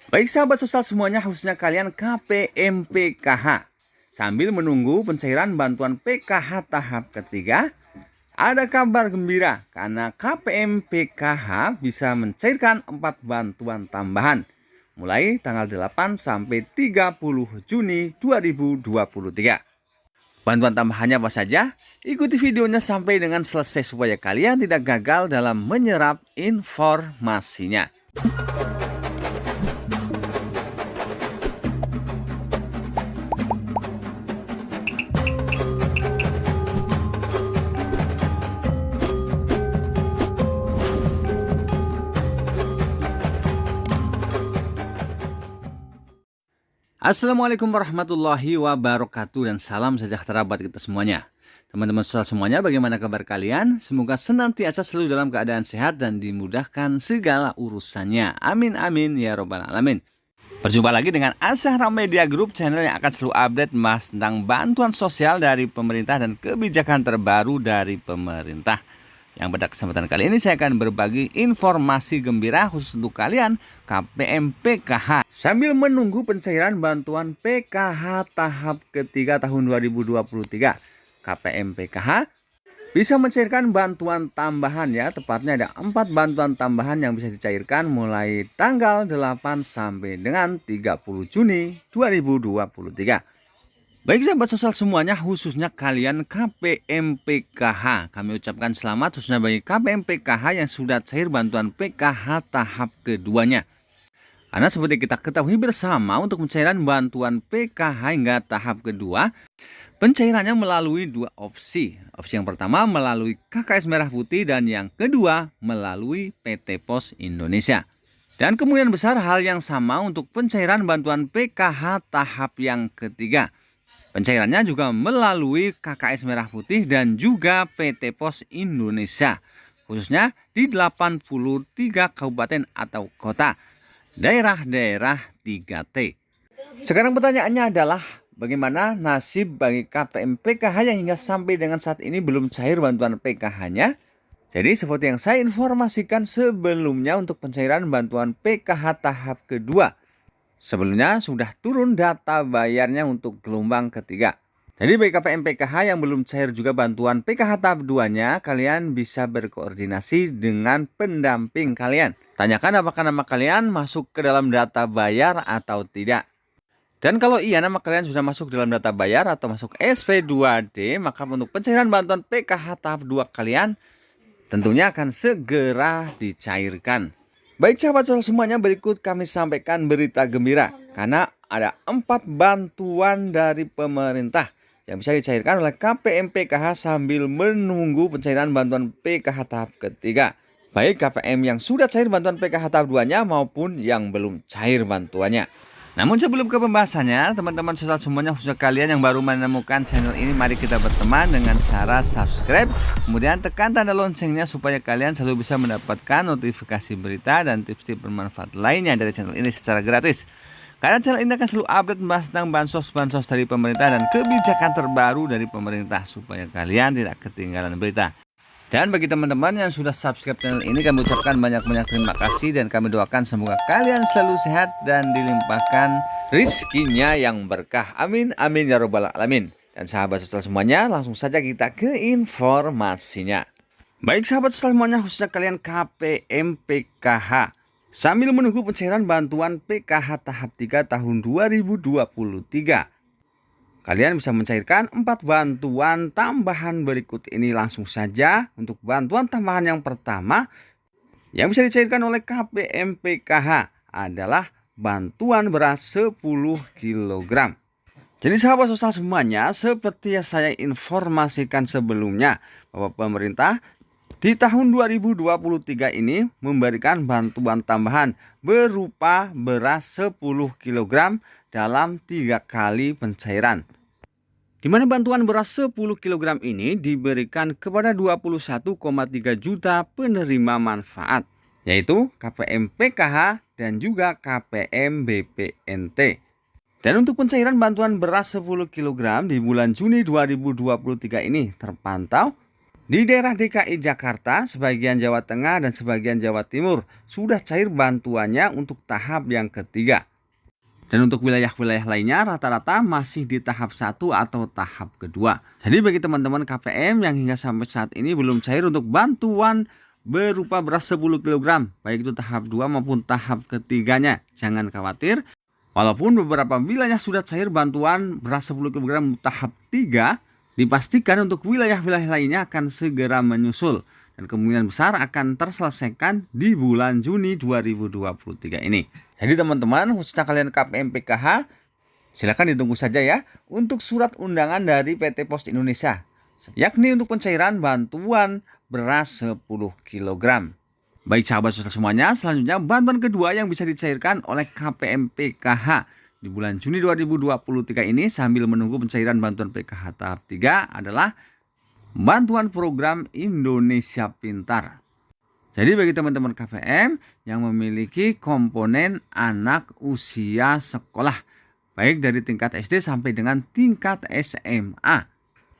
Baik sahabat sosial semuanya, khususnya kalian KPM PKH. Sambil menunggu pencairan bantuan PKH tahap ketiga, ada kabar gembira karena KPM PKH bisa mencairkan 4 bantuan tambahan mulai tanggal 8 sampai 30 Juni 2023. Bantuan tambahannya apa saja? Ikuti videonya sampai dengan selesai supaya kalian tidak gagal dalam menyerap informasinya. Assalamualaikum warahmatullahi wabarakatuh dan salam sejahtera buat kita semuanya. Teman-teman sosial semuanya, bagaimana kabar kalian? Semoga senantiasa selalu dalam keadaan sehat dan dimudahkan segala urusannya. Amin amin ya robbal alamin. Berjumpa lagi dengan Asyahra Media Group, channel yang akan selalu update mas tentang bantuan sosial dari pemerintah dan kebijakan terbaru dari pemerintah. Yang pada kesempatan kali ini saya akan berbagi informasi gembira khusus untuk kalian KPM PKH. Sambil menunggu pencairan bantuan PKH tahap ketiga tahun 2023, KPM PKH bisa mencairkan bantuan tambahan ya. Tepatnya ada 4 bantuan tambahan yang bisa dicairkan mulai tanggal 8 sampai dengan 30 Juni 2023. Baik sahabat sosial semuanya, khususnya kalian KPM PKH, kami ucapkan selamat khususnya bagi KPM PKH yang sudah cair bantuan PKH tahap keduanya. Karena seperti kita ketahui bersama, untuk pencairan bantuan PKH hingga tahap kedua, pencairannya melalui 2 opsi. Opsi yang pertama melalui KKS Merah Putih dan yang kedua melalui PT Pos Indonesia. Dan kemungkinan besar hal yang sama untuk pencairan bantuan PKH tahap yang ketiga. Pencairannya juga melalui KKS Merah Putih dan juga PT Pos Indonesia, khususnya di 83 kabupaten atau kota, daerah-daerah 3T. Sekarang pertanyaannya adalah, bagaimana nasib bagi KPM PKH yang hingga sampai dengan saat ini belum cair bantuan PKH-nya? Jadi seperti yang saya informasikan sebelumnya, untuk pencairan bantuan PKH tahap kedua, sebelumnya sudah turun data bayarnya untuk gelombang ketiga. Jadi bagi KPM PKH yang belum cair juga bantuan PKH tahap 2-nya, kalian bisa berkoordinasi dengan pendamping kalian. Tanyakan apakah nama kalian masuk ke dalam data bayar atau tidak. Dan kalau iya nama kalian sudah masuk dalam data bayar atau masuk SP2D, maka untuk pencairan bantuan PKH tahap 2 kalian tentunya akan segera dicairkan. Baik sahabat sosial semuanya, berikut kami sampaikan berita gembira karena ada 4 bantuan dari pemerintah yang bisa dicairkan oleh KPM PKH sambil menunggu pencairan bantuan PKH tahap ketiga. Baik KPM yang sudah cair bantuan PKH tahap 2-nya maupun yang belum cair bantuannya. Namun sebelum ke pembahasannya, teman-teman sosial semuanya, khususnya kalian yang baru menemukan channel ini, mari kita berteman dengan cara subscribe, kemudian tekan tanda loncengnya supaya kalian selalu bisa mendapatkan notifikasi berita dan tips-tips bermanfaat lainnya dari channel ini secara gratis. Karena channel ini akan selalu update membahas tentang bansos-bansos dari pemerintah dan kebijakan terbaru dari pemerintah supaya kalian tidak ketinggalan berita. Dan bagi teman-teman yang sudah subscribe channel ini, kami ucapkan banyak-banyak terima kasih dan kami doakan semoga kalian selalu sehat dan dilimpahkan rizkinya yang berkah. Amin amin ya robbal alamin. Dan sahabat sosial semuanya, langsung saja kita ke informasinya. Baik sahabat sosial semuanya, khususnya kalian KPM PKH, sambil menunggu pencairan bantuan PKH tahap 3 tahun 2023, kalian bisa mencairkan 4 bantuan tambahan berikut ini langsung saja. Untuk bantuan tambahan yang pertama yang bisa dicairkan oleh KPM PKH adalah bantuan beras 10 kg. Jadi sahabat sosial semuanya, seperti yang saya informasikan sebelumnya, bahwa pemerintah di tahun 2023 ini memberikan bantuan tambahan berupa beras 10 kg dalam 3 kali pencairan. Di mana bantuan beras 10 kg ini diberikan kepada 21,3 juta penerima manfaat, yaitu KPM PKH dan juga KPM BPNT. Dan untuk pencairan bantuan beras 10 kg di bulan Juni 2023 ini terpantau Di daerah DKI Jakarta, sebagian Jawa Tengah, dan sebagian Jawa Timur sudah cair bantuannya untuk tahap yang ketiga. Dan untuk wilayah-wilayah lainnya rata-rata masih di tahap 1 atau tahap kedua. Jadi bagi teman-teman KPM yang hingga sampai saat ini belum cair untuk bantuan berupa beras 10 kg, baik itu tahap 2 maupun tahap ketiganya, jangan khawatir. Walaupun beberapa wilayah sudah cair bantuan beras 10 kg tahap 3, dipastikan untuk wilayah-wilayah lainnya akan segera menyusul dan kemungkinan besar akan terselesaikan di bulan Juni 2023 ini. Jadi teman-teman, khususnya kalian KPM PKH, silakan ditunggu saja ya untuk surat undangan dari PT Pos Indonesia, yakni untuk pencairan bantuan beras 10 kg. Baik sahabat saudara semuanya, selanjutnya bantuan kedua yang bisa dicairkan oleh KPM PKH di bulan Juni 2023 ini sambil menunggu pencairan bantuan PKH tahap 3 adalah bantuan program Indonesia Pintar. Jadi bagi teman-teman KPM yang memiliki komponen anak usia sekolah, baik dari tingkat SD sampai dengan tingkat SMA,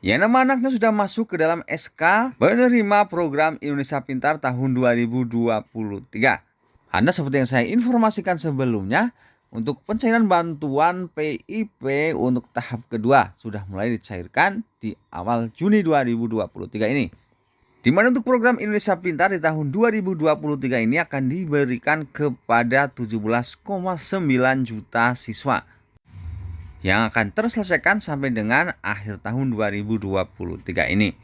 ya nama anaknya sudah masuk ke dalam SK penerima program Indonesia Pintar tahun 2023. Anda seperti yang saya informasikan sebelumnya, untuk pencairan bantuan PIP untuk tahap kedua sudah mulai dicairkan di awal Juni 2023 ini. Di mana untuk program Indonesia Pintar di tahun 2023 ini akan diberikan kepada 17,9 juta siswa yang akan terselesaikan sampai dengan akhir tahun 2023 ini.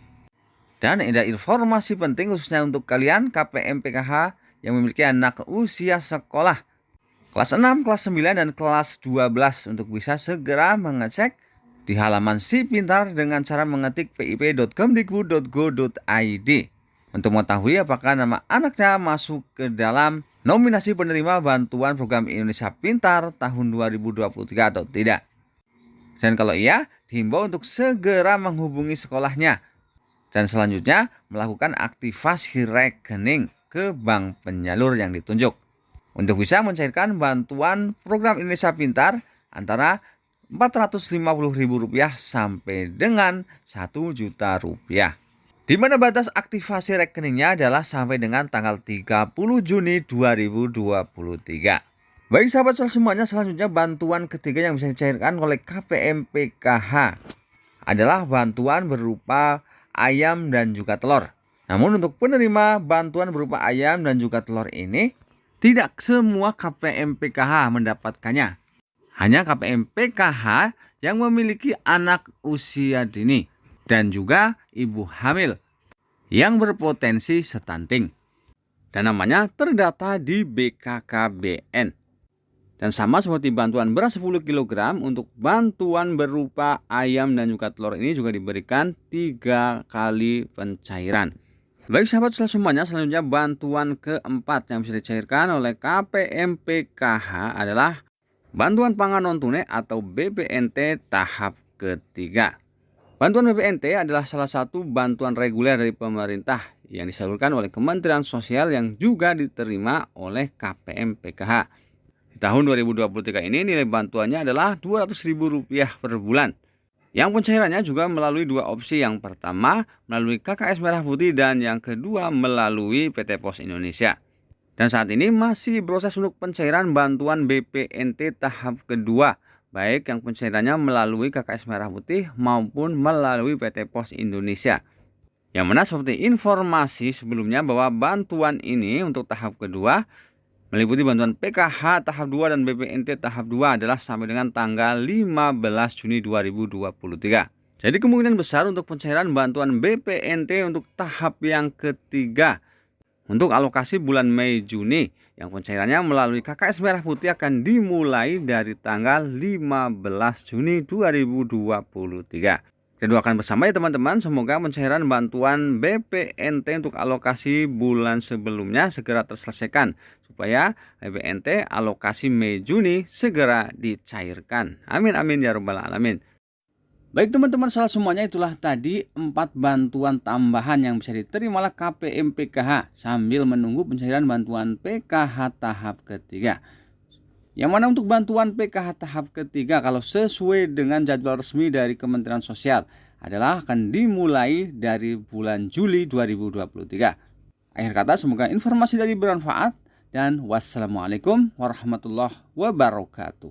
Dan ada informasi penting khususnya untuk kalian KPM PKH yang memiliki anak usia sekolah kelas 6, kelas 9, dan kelas 12 untuk bisa segera mengecek di halaman Si Pintar dengan cara mengetik pip.kemdikbud.go.id untuk mengetahui apakah nama anaknya masuk ke dalam nominasi penerima bantuan program Indonesia Pintar tahun 2023 atau tidak. Dan kalau iya, dihimbau untuk segera menghubungi sekolahnya dan selanjutnya melakukan aktivasi rekening ke bank penyalur yang ditunjuk untuk bisa mencairkan bantuan program Indonesia Pintar antara Rp450.000 sampai dengan Rp1 juta. Di mana batas aktivasi rekeningnya adalah sampai dengan tanggal 30 Juni 2023. Baik sahabat semuanya, selanjutnya bantuan ketiga yang bisa dicairkan oleh KPM PKH adalah bantuan berupa ayam dan juga telur. Namun untuk penerima bantuan berupa ayam dan juga telur ini, tidak semua KPM PKH mendapatkannya. Hanya KPM PKH yang memiliki anak usia dini dan juga ibu hamil yang berpotensi stunting. Dan namanya terdata di BKKBN. Dan sama seperti bantuan beras 10 kg, untuk bantuan berupa ayam dan juga telur ini juga diberikan 3 kali pencairan. Baik sahabat semuanya, selanjutnya bantuan keempat yang bisa dicairkan oleh KPM PKH adalah bantuan pangan non tunai atau BPNT tahap ketiga. Bantuan BPNT adalah salah satu bantuan reguler dari pemerintah yang disalurkan oleh Kementerian Sosial yang juga diterima oleh KPM PKH. Di tahun 2023 ini nilai bantuannya adalah Rp200.000 per bulan. Yang pencairannya juga melalui 2 opsi. Yang pertama melalui KKS Merah Putih dan yang kedua melalui PT Pos Indonesia. Dan saat ini masih proses untuk pencairan bantuan BPNT tahap kedua, baik yang pencairannya melalui KKS Merah Putih maupun melalui PT Pos Indonesia. Yang mana seperti informasi sebelumnya bahwa bantuan ini untuk tahap kedua meliputi bantuan PKH tahap 2 dan BPNT tahap 2 adalah sampai dengan tanggal 15 Juni 2023. Jadi kemungkinan besar untuk pencairan bantuan BPNT untuk tahap yang ketiga untuk alokasi bulan Mei Juni yang pencairannya melalui KKS Merah Putih akan dimulai dari tanggal 15 Juni 2023. Kita doakan bersama ya teman-teman, semoga pencairan bantuan BPNT untuk alokasi bulan sebelumnya segera terselesaikan supaya BPNT alokasi Mei Juni segera dicairkan. Amin amin ya rabbal alamin. Baik teman-teman semuanya, itulah tadi 4 bantuan tambahan yang bisa diterima oleh KPM PKH sambil menunggu pencairan bantuan PKH tahap ketiga. Yang mana untuk bantuan PKH tahap ketiga, kalau sesuai dengan jadwal resmi dari Kementerian Sosial, adalah akan dimulai dari bulan Juli 2023. Akhir kata, semoga informasi tadi bermanfaat dan wassalamualaikum warahmatullahi wabarakatuh.